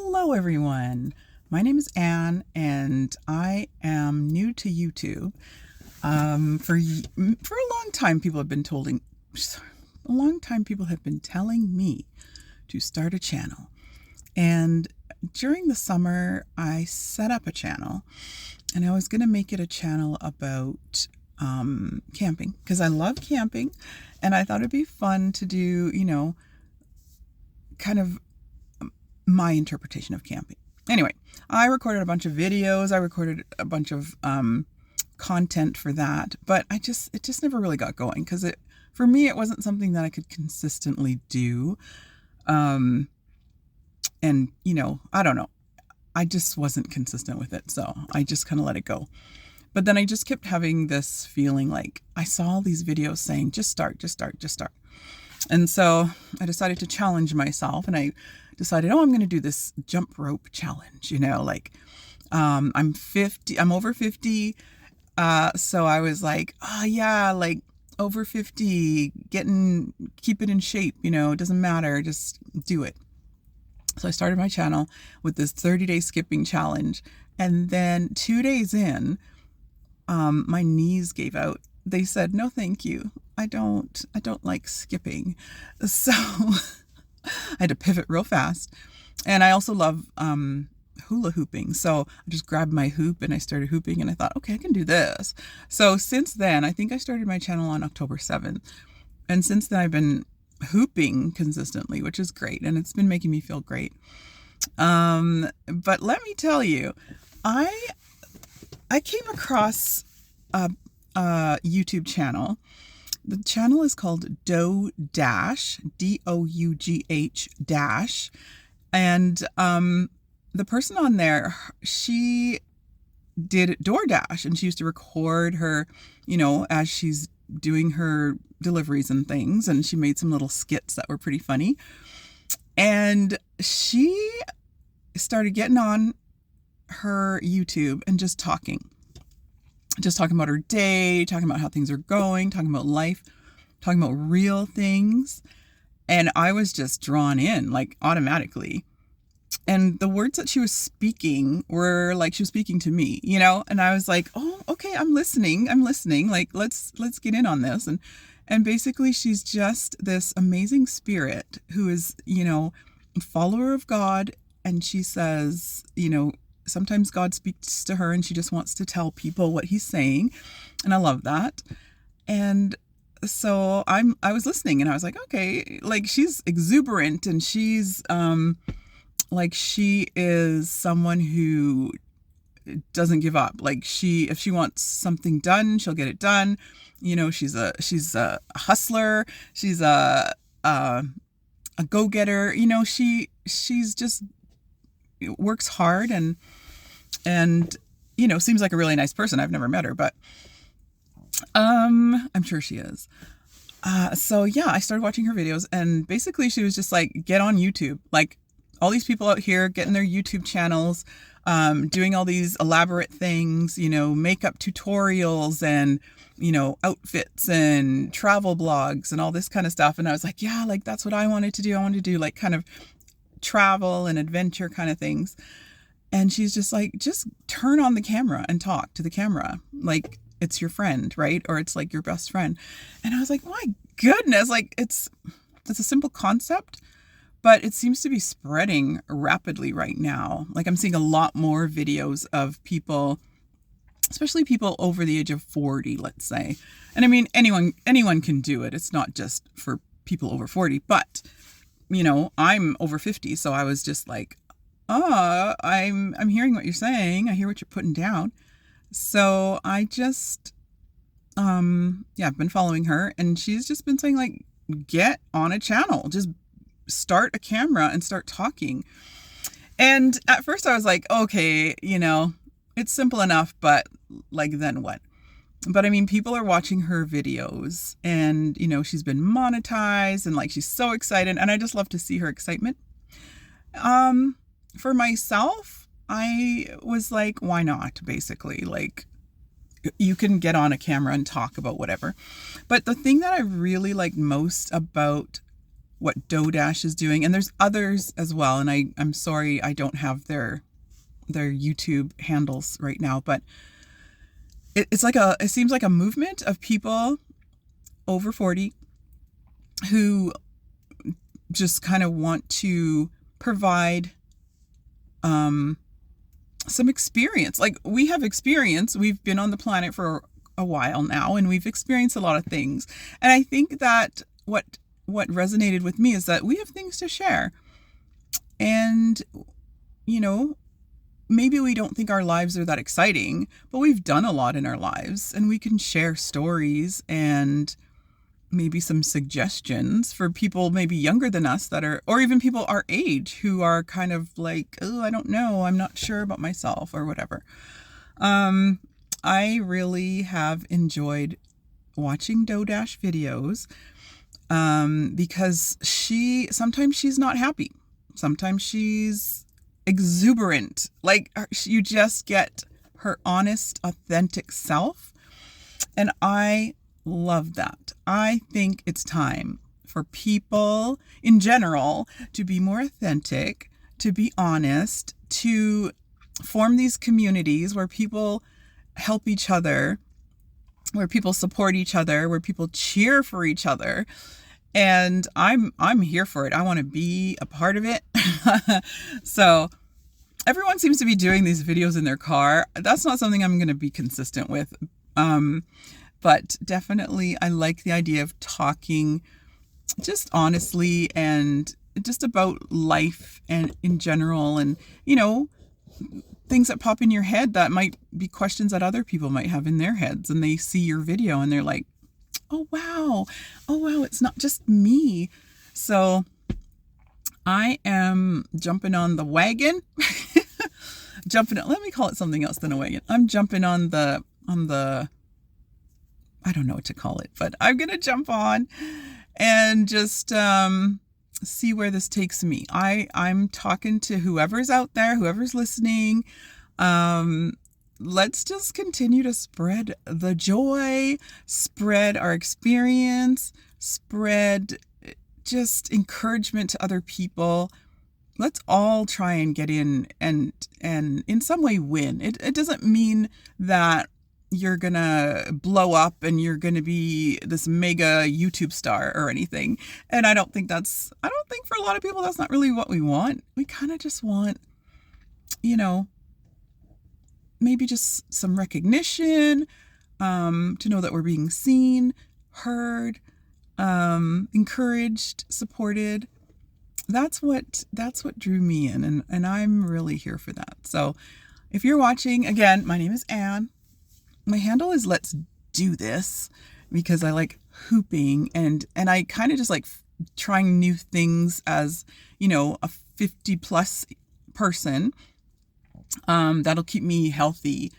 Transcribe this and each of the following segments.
Hello, everyone. My name is Anne, and I am new to YouTube. For a long time, people have been telling me to start a channel. And during the summer, I set up a channel, and I was going to make it a channel about camping because I love camping, and I thought it'd be fun to do, kind of my interpretation of camping. Anyway, I recorded a bunch of videos. I recorded a bunch of content for that, but it just never really got going because for me, it wasn't something that I could consistently do. And I don't know. I just wasn't consistent with it. So I just kind of let it go. But then I just kept having this feeling like I saw all these videos saying, just start, just start, just start. And so I decided to challenge myself, and I decided, I'm going to do this jump rope challenge, I'm over 50. So I was like, over 50, keep it in shape, it doesn't matter, just do it. So I started my channel with this 30-day skipping challenge. And then 2 days in, my knees gave out. They said, no, thank you. I don't like skipping. So I had to pivot real fast. And I also love hula hooping. So I just grabbed my hoop and I started hooping, and I thought, okay, I can do this. So since then, I think I started my channel on October 7th. And since then, I've been hooping consistently, which is great. And it's been making me feel great. But let me tell you, I came across a YouTube channel. The channel is called Dough Dash, Dough Dash. And the person on there, she did DoorDash, and she used to record her, as she's doing her deliveries and things. And she made some little skits that were pretty funny. And she started getting on her YouTube and just talking about her day, talking about how things are going, talking about life, talking about real things. And I was just drawn in, like, automatically. And the words that she was speaking were like she was speaking to me, and I was like, oh, okay, I'm listening. Like, let's get in on this. And basically she's just this amazing spirit who is, a follower of God. And she says, sometimes God speaks to her and she just wants to tell people what he's saying. And I love that. And so I was listening, and I was like, okay, like, she's exuberant, and she's she is someone who doesn't give up. Like, if she wants something done, she'll get it done. She's a hustler. She's a go-getter. She's just works hard and seems like a really nice person. I've never met her, but I'm sure she is. So yeah, I started watching her videos, and basically she was just like, get on YouTube. Like, all these people out here getting their YouTube channels, doing all these elaborate things, makeup tutorials and, outfits and travel blogs and all this kind of stuff. And I was like, yeah, like, that's what I wanted to do. I wanted to do like kind of travel and adventure kind of things. And she's just like, just turn on the camera and talk to the camera like it's your friend, right? Or it's like your best friend. And I was like, my goodness, like, it's a simple concept, but it seems to be spreading rapidly right now. Like, I'm seeing a lot more videos of people, especially people over the age of 40, let's say. And I mean, anyone can do it. It's not just for people over 40, but I'm over 50. So I was just like, I'm hearing what you're saying. I hear what you're putting down. So I just, I've been following her, and she's just been saying, like, get on a channel, just start a camera and start talking. And at first I was like, okay, it's simple enough, but like, then what? But I mean, people are watching her videos, and, she's been monetized, and like, she's so excited. And I just love to see her excitement. For myself, I was like, why not? Basically, like, you can get on a camera and talk about whatever. But the thing that I really like most about what DoDash is doing, and there's others as well. And I'm sorry I don't have their YouTube handles right now, but it seems like a movement of people over 40 who just kind of want to provide some experience. Like, we have experience. We've been on the planet for a while now, and we've experienced a lot of things. And I think that what resonated with me is that we have things to share. And, you know, maybe we don't think our lives are that exciting, but we've done a lot in our lives, and we can share stories and maybe some suggestions for people maybe younger than us that are, or even people our age who are kind of like, oh, I don't know, I'm not sure about myself or whatever. I really have enjoyed watching DoDash videos because sometimes she's not happy. Sometimes she's exuberant. Like, you just get her honest, authentic self. And I love that. I think it's time for people in general to be more authentic, to be honest, to form these communities where people help each other, where people support each other, where people cheer for each other. And I'm here for it. I want to be a part of it. So everyone seems to be doing these videos in their car. That's not something I'm going to be consistent with. But definitely I like the idea of talking just honestly and just about life and in general, and, you know, things that pop in your head that might be questions that other people might have in their heads, and they see your video and they're like, oh wow, it's not just me. So I am jumping on the wagon. Let me call it something else than a wagon. I'm jumping on the I don't know what to call it, but I'm going to jump on and just see where this takes me. I'm talking to whoever's out there, whoever's listening. Let's just continue to spread the joy, spread our experience, spread just encouragement to other people. Let's all try and get in and in some way win. It doesn't mean that you're gonna blow up and you're gonna be this mega YouTube star or anything. And I don't think for a lot of people that's not really what we want. We kind of just want, you know, maybe just some recognition, to know that we're being seen, heard, encouraged, supported. That's what drew me in, and I'm really here for that. So if you're watching, again, my name is Anne. My handle is Let's Do This because I like hooping, and I kind of just like trying new things as, you know, a 50 plus person. That'll keep me healthy,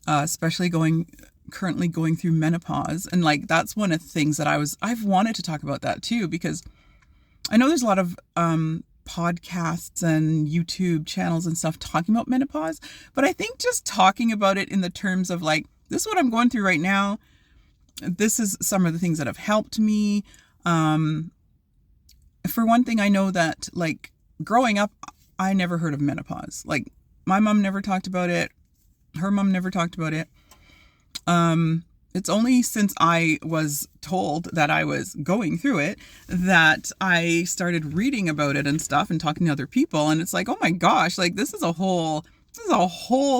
especially currently going through menopause. And like, that's one of the things that I've wanted to talk about that too, because I know there's a lot of, podcasts and YouTube channels and stuff talking about menopause, but I think just talking about it in the terms of like, this is what I'm going through right now. This is some of the things that have helped me. For one thing, I know that like growing up, I never heard of menopause. Like, my mom never talked about it. Her mom never talked about it. It's only since I was told that I was going through it that I started reading about it and stuff and talking to other people. And it's like, oh my gosh, like this is a whole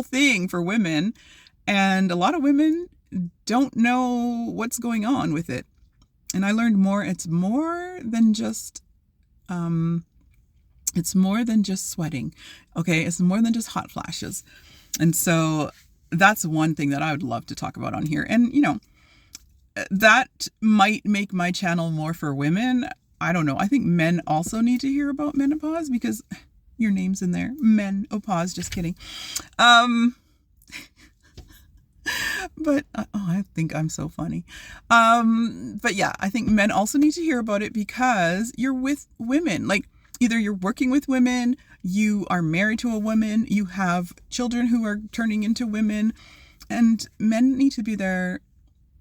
thing for women. And a lot of women don't know what's going on with it. And I learned more. It's more than just sweating. Okay. It's more than just hot flashes. And so that's one thing that I would love to talk about on here. And, you know, that might make my channel more for women. I don't know. I think men also need to hear about menopause because your name's in there. Menopause. Just kidding. But I think I'm so funny. But yeah, I think men also need to hear about it because you're with women. Like, either you're working with women, you are married to a woman, you have children who are turning into women, and men need to be there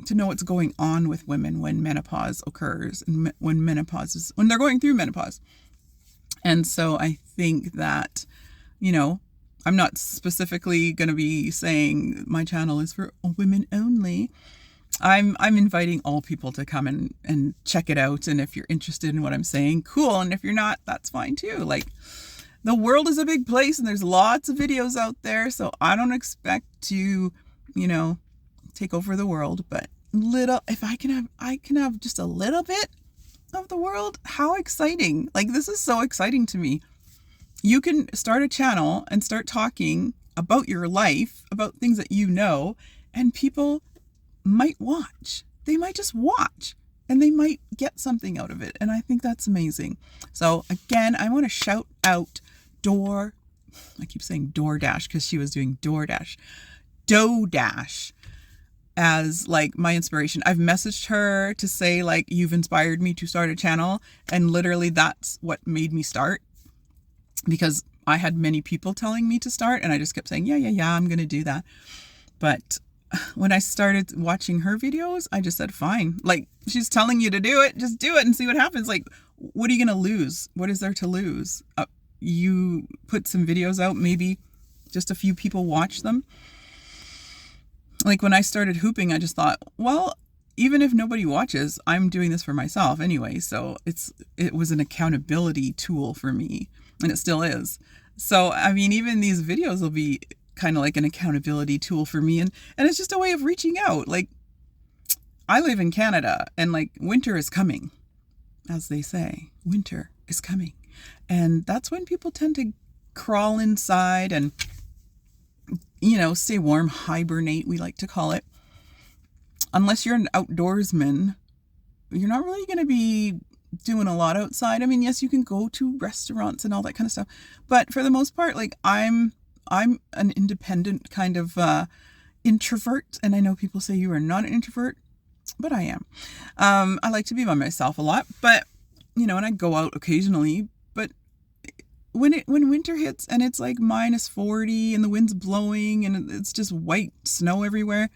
to know what's going on with women when menopause occurs and when they're going through menopause. And so I think that, you know, I'm not specifically going to be saying my channel is for women only. I'm inviting all people to come and check it out. And if you're interested in what I'm saying, cool. And if you're not, that's fine too. Like, the world is a big place and there's lots of videos out there. So I don't expect to, you know, take over the world, but if I can have just a little bit of the world. How exciting. Like, this is so exciting to me. You can start a channel and start talking about your life, about things that you know, and people might watch. They might just watch and they might get something out of it. And I think that's amazing. So again, I want to shout out I keep saying DoorDash because she was doing DoDash as like my inspiration. I've messaged her to say like, you've inspired me to start a channel. And literally that's what made me start, because I had many people telling me to start and I just kept saying, yeah, I'm going to do that. But when I started watching her videos, I just said, fine. Like, she's telling you to do it, just do it and see what happens. Like, what are you going to lose? What is there to lose? You put some videos out, maybe just a few people watch them. Like, when I started hooping, I just thought, well, even if nobody watches, I'm doing this for myself anyway. So it was an accountability tool for me, and it still is. So, I mean, even these videos will be kind of like an accountability tool for me. And it's just a way of reaching out. Like, I live in Canada and like winter is coming, as they say, winter is coming. And that's when people tend to crawl inside and, you know, stay warm, hibernate, we like to call it. Unless you're an outdoorsman, you're not really going to be doing a lot outside. I mean, yes, you can go to restaurants and all that kind of stuff. But for the most part, like, I'm an independent kind of introvert. And I know people say you are not an introvert, but I am. I like to be by myself a lot, but, you know, and I go out occasionally. But when winter hits and it's like -40 and the wind's blowing and it's just white snow everywhere,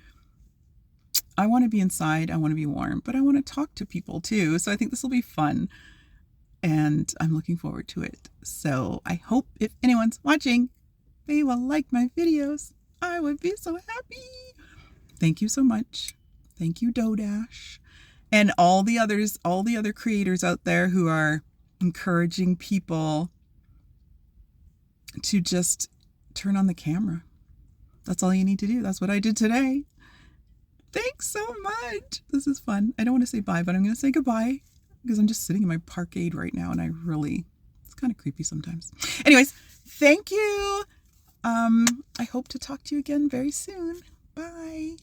I want to be inside. I want to be warm, but I want to talk to people too. So I think this will be fun and I'm looking forward to it. So I hope if anyone's watching, they will like my videos. I would be so happy. Thank you so much. Thank you, DoDash. And all the other creators out there who are encouraging people to just turn on the camera. That's all you need to do. That's what I did today. Thanks so much. This is fun. I don't want to say bye, but I'm going to say goodbye because I'm just sitting in my parkade right now and it's kind of creepy sometimes. Anyways, thank you. I hope to talk to you again very soon. Bye.